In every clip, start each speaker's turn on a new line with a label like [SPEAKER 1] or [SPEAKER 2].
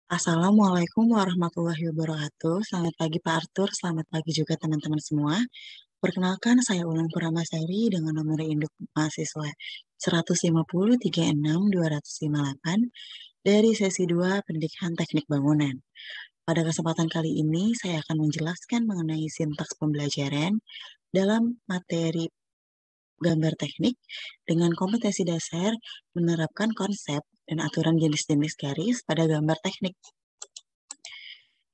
[SPEAKER 1] Assalamualaikum warahmatullahi wabarakatuh. Selamat pagi Pak Arthur, selamat pagi juga teman-teman semua. Perkenalkan, saya Ulan Purnamasari dengan nomor induk mahasiswa 15036-258 dari sesi 2 Pendidikan Teknik Bangunan. Pada kesempatan kali ini, saya akan menjelaskan mengenai sintaks pembelajaran dalam materi gambar teknik dengan kompetensi dasar menerapkan konsep dan aturan jenis-jenis garis pada gambar teknik.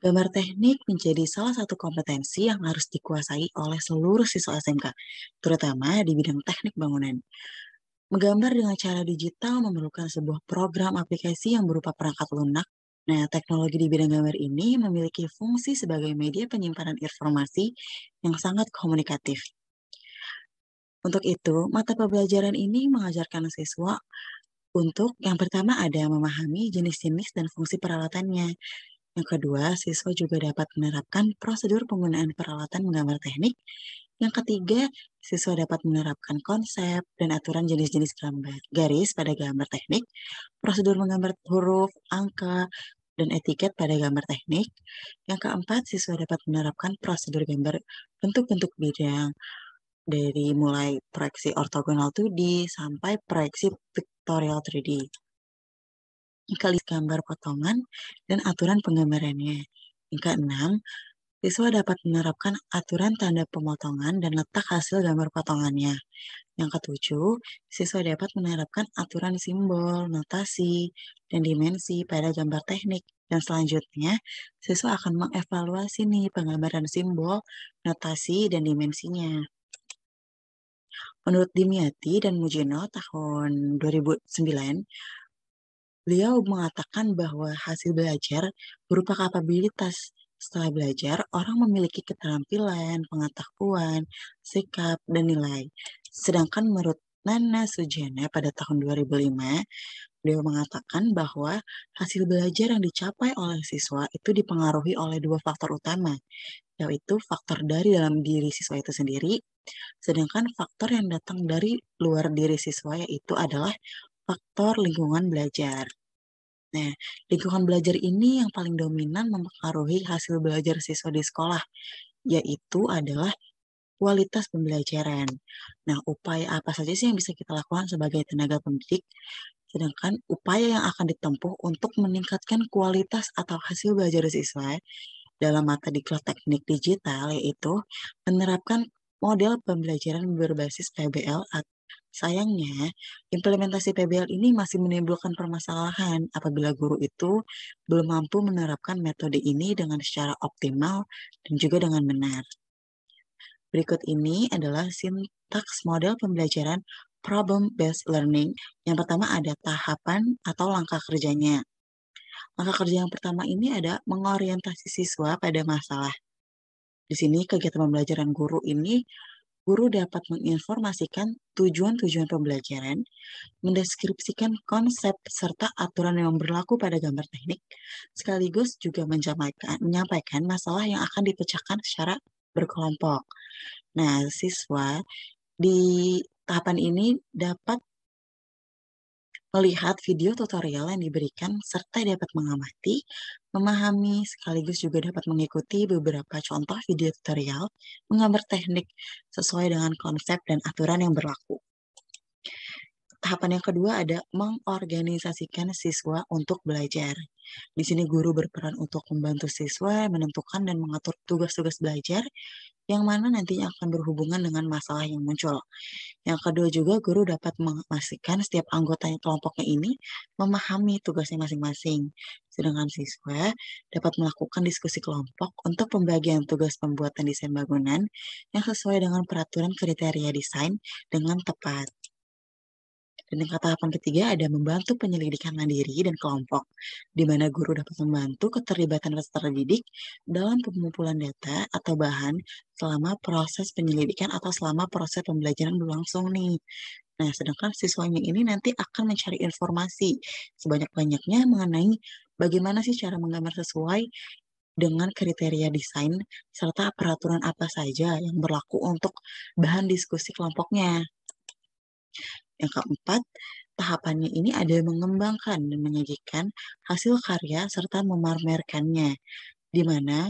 [SPEAKER 1] Gambar teknik menjadi salah satu kompetensi yang harus dikuasai oleh seluruh siswa SMK, terutama di bidang teknik bangunan. Menggambar dengan cara digital memerlukan sebuah program aplikasi yang berupa perangkat lunak. Nah, teknologi di bidang gambar ini memiliki fungsi sebagai media penyimpanan informasi yang sangat komunikatif. Untuk itu, mata pembelajaran ini mengajarkan siswa untuk yang pertama ada memahami jenis-jenis dan fungsi peralatannya. Yang kedua, siswa juga dapat menerapkan prosedur penggunaan peralatan menggambar teknik. Yang ketiga, siswa dapat menerapkan konsep dan aturan jenis-jenis gambar garis pada gambar teknik, prosedur menggambar huruf, angka, dan etiket pada gambar teknik. Yang keempat, siswa dapat menerapkan prosedur gambar bentuk-bentuk bidang dari mulai proyeksi ortogonal 2D sampai proyeksi vektorial 3D. Kali gambar potongan dan aturan penggambarannya. Yang keenam, siswa dapat menerapkan aturan tanda pemotongan dan letak hasil gambar potongannya. Yang ketujuh, siswa dapat menerapkan aturan simbol, notasi, dan dimensi pada gambar teknik. Dan selanjutnya, siswa akan mengevaluasi nih penggambaran simbol, notasi, dan dimensinya. Menurut Dimyati dan Mujino tahun 2009, beliau mengatakan bahwa hasil belajar berupa kapabilitas. Setelah belajar, orang memiliki keterampilan, pengetahuan, sikap, dan nilai. Sedangkan menurut Nana Sujana pada tahun 2005, beliau mengatakan bahwa hasil belajar yang dicapai oleh siswa itu dipengaruhi oleh dua faktor utama, yaitu faktor dari dalam diri siswa itu sendiri, sedangkan faktor yang datang dari luar diri siswa yaitu adalah faktor lingkungan belajar. Nah, lingkungan belajar ini yang paling dominan mempengaruhi hasil belajar siswa di sekolah, yaitu adalah kualitas pembelajaran. Nah, upaya apa saja sih yang bisa kita lakukan sebagai tenaga pendidik? Sedangkan upaya yang akan ditempuh untuk meningkatkan kualitas atau hasil belajar siswa dalam mata diklat teknik digital, yaitu menerapkan model pembelajaran berbasis PBL. Sayangnya, implementasi PBL ini masih menimbulkan permasalahan apabila guru itu belum mampu menerapkan metode ini dengan secara optimal dan juga dengan benar. Berikut ini adalah sintaks model pembelajaran problem-based learning. Yang pertama ada tahapan atau langkah kerjanya. Langkah kerja yang pertama ini ada mengorientasi siswa pada masalah. Di sini kegiatan pembelajaran guru ini, guru dapat menginformasikan tujuan-tujuan pembelajaran, mendeskripsikan konsep serta aturan yang berlaku pada gambar teknik, sekaligus juga menyampaikan masalah yang akan dipecahkan secara berkelompok. Nah, siswa di tahapan ini dapat melihat video tutorial yang diberikan serta dapat mengamati, memahami, sekaligus juga dapat mengikuti beberapa contoh video tutorial menggambar teknik sesuai dengan konsep dan aturan yang berlaku. Tahapan yang kedua ada mengorganisasikan siswa untuk belajar. Di sini guru berperan untuk membantu siswa menentukan dan mengatur tugas-tugas belajar yang mana nantinya akan berhubungan dengan masalah yang muncul. Yang kedua juga guru dapat memastikan setiap anggota kelompoknya ini memahami tugasnya masing-masing. Sedangkan siswa dapat melakukan diskusi kelompok untuk pembagian tugas pembuatan desain bangunan yang sesuai dengan peraturan kriteria desain dengan tepat. Dan yang tahapan ketiga ada membantu penyelidikan mandiri dan kelompok, di mana guru dapat membantu keterlibatan peserta didik dalam pengumpulan data atau bahan selama proses penyelidikan atau selama proses pembelajaran berlangsung nih. Nah, sedangkan siswanya ini nanti akan mencari informasi sebanyak-banyaknya mengenai bagaimana sih cara menggambar sesuai dengan kriteria desain serta peraturan apa saja yang berlaku untuk bahan diskusi kelompoknya. Yang keempat, Tahapannya ini ada mengembangkan dan menyajikan hasil karya serta memamerkannya, di mana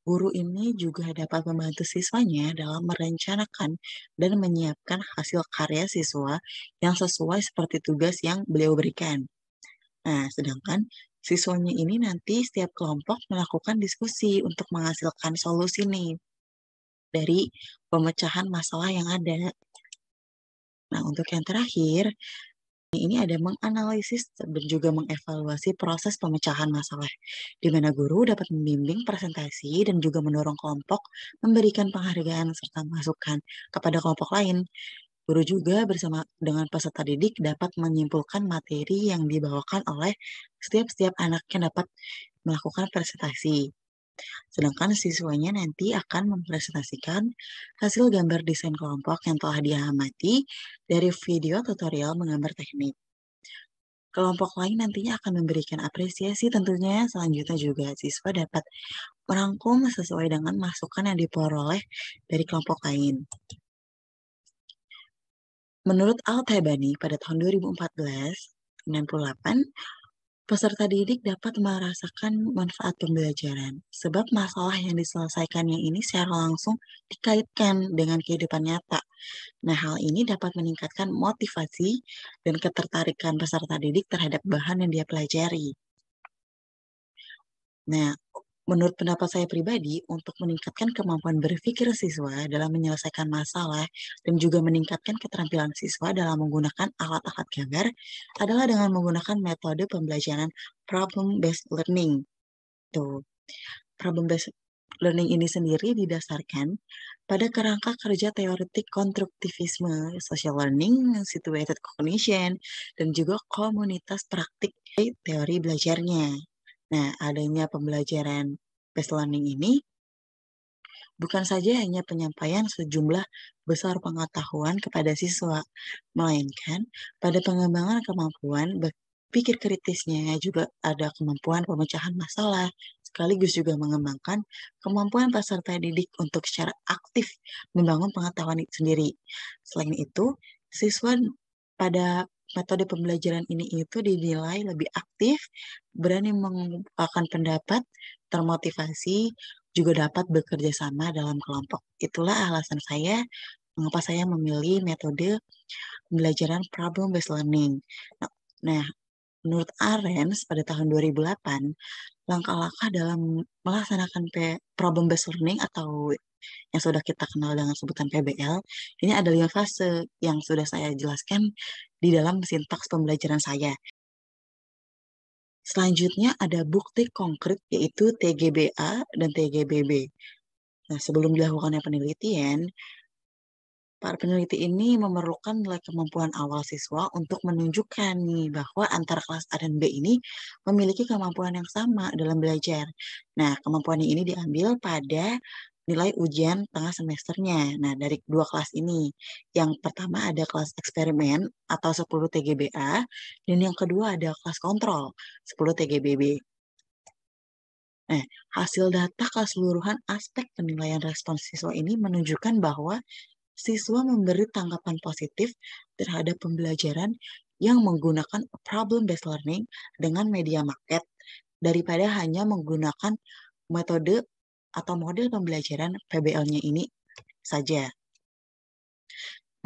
[SPEAKER 1] guru ini juga dapat membantu siswanya dalam merencanakan dan menyiapkan hasil karya siswa yang sesuai seperti tugas yang beliau berikan. Nah, sedangkan siswanya ini nanti setiap kelompok melakukan diskusi untuk menghasilkan solusi nih dari pemecahan masalah yang ada. Nah, untuk yang terakhir, ini ada menganalisis dan juga mengevaluasi proses pemecahan masalah, di mana guru dapat membimbing presentasi dan juga mendorong kelompok memberikan penghargaan serta masukan kepada kelompok lain. Guru juga bersama dengan peserta didik dapat menyimpulkan materi yang dibawakan oleh setiap anak yang dapat melakukan presentasi. Sedangkan siswanya nanti akan mempresentasikan hasil gambar desain kelompok yang telah diamati dari video tutorial menggambar teknik. Kelompok lain nantinya akan memberikan apresiasi tentunya. Selanjutnya juga siswa dapat merangkum sesuai dengan masukan yang diperoleh dari kelompok lain. Menurut Al-Tabani pada tahun 2014-98, peserta didik dapat merasakan manfaat pembelajaran, sebab masalah yang diselesaikannya ini secara langsung dikaitkan dengan kehidupan nyata. Nah, hal ini dapat meningkatkan motivasi dan ketertarikan peserta didik terhadap bahan yang dia pelajari. Nah, menurut pendapat saya pribadi, untuk meningkatkan kemampuan berpikir siswa dalam menyelesaikan masalah dan juga meningkatkan keterampilan siswa dalam menggunakan alat-alat gambar adalah dengan menggunakan metode pembelajaran problem-based learning. Tuh, problem-based learning ini sendiri didasarkan pada kerangka kerja teoretik konstruktivisme, social learning, situated cognition, dan juga komunitas praktik teori belajarnya. Nah, adanya pembelajaran based learning ini bukan saja hanya penyampaian sejumlah besar pengetahuan kepada siswa, melainkan pada pengembangan kemampuan berpikir kritisnya, juga ada kemampuan pemecahan masalah, sekaligus juga mengembangkan kemampuan peserta didik untuk secara aktif membangun pengetahuan itu sendiri. Selain itu, siswa pada metode pembelajaran ini itu dinilai lebih aktif, berani mengungkapkan pendapat, termotivasi, juga dapat bekerja sama dalam kelompok. Itulah alasan saya mengapa saya memilih metode pembelajaran problem-based learning. Nah, menurut Arens pada tahun 2008, langkah-langkah dalam melaksanakan problem-based learning atau yang sudah kita kenal dengan sebutan PBL, ini ada 5 fase yang sudah saya jelaskan di dalam sintaks pembelajaran saya. Selanjutnya ada bukti konkret yaitu TGBA dan TGBB. Nah, sebelum dilakukannya penelitian, para peneliti ini memerlukan nilai kemampuan awal siswa untuk menunjukkan nih bahwa antara kelas A dan B ini memiliki kemampuan yang sama dalam belajar. Nah, kemampuan ini diambil pada nilai ujian tengah semesternya. Nah, dari dua kelas ini. Yang pertama ada kelas eksperimen atau 10 TGBA, dan yang kedua ada kelas kontrol 10 TGBB. Nah, hasil data keseluruhan aspek penilaian respons siswa ini menunjukkan bahwa siswa memberi tanggapan positif terhadap pembelajaran yang menggunakan problem-based learning dengan media market daripada hanya menggunakan metode atau model pembelajaran PBL-nya ini saja.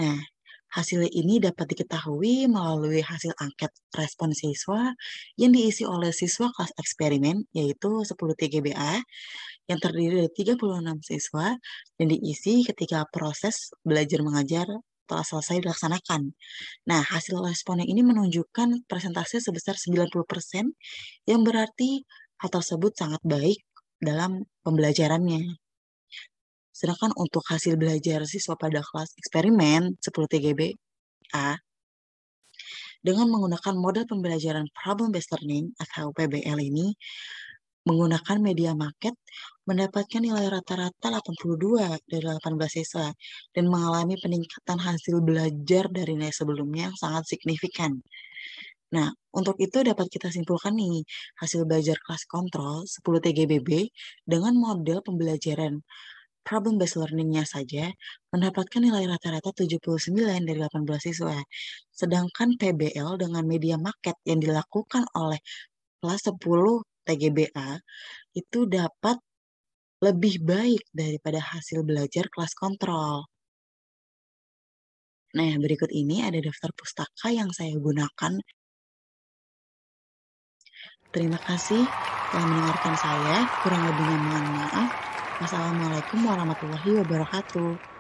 [SPEAKER 1] Nah, hasil ini dapat diketahui melalui hasil angket respon siswa yang diisi oleh siswa kelas eksperimen, yaitu 10 TGBA, yang terdiri dari 36 siswa dan diisi ketika proses belajar mengajar telah selesai dilaksanakan. Nah, hasil responnya ini menunjukkan persentase sebesar 90%, yang berarti hal tersebut sangat baik dalam pembelajarannya. Sedangkan untuk hasil belajar siswa pada kelas eksperimen 10 TGBA dengan menggunakan model pembelajaran problem-based learning atau PBL ini menggunakan media market mendapatkan nilai rata-rata 82 dari 18 siswa dan mengalami peningkatan hasil belajar dari nilai sebelumnya yang sangat signifikan. Nah, untuk itu dapat kita simpulkan nih, hasil belajar kelas kontrol 10 TGBB dengan model pembelajaran problem based learning-nya saja mendapatkan nilai rata-rata 79 dari 18 siswa. Sedangkan PBL dengan media market yang dilakukan oleh kelas 10 TGBA itu dapat lebih baik daripada hasil belajar kelas kontrol. Nah, berikut ini ada daftar pustaka yang saya gunakan. Terima kasih telah mendengarkan saya. Kurang lebihnya mohon maaf. Wassalamualaikum warahmatullahi wabarakatuh.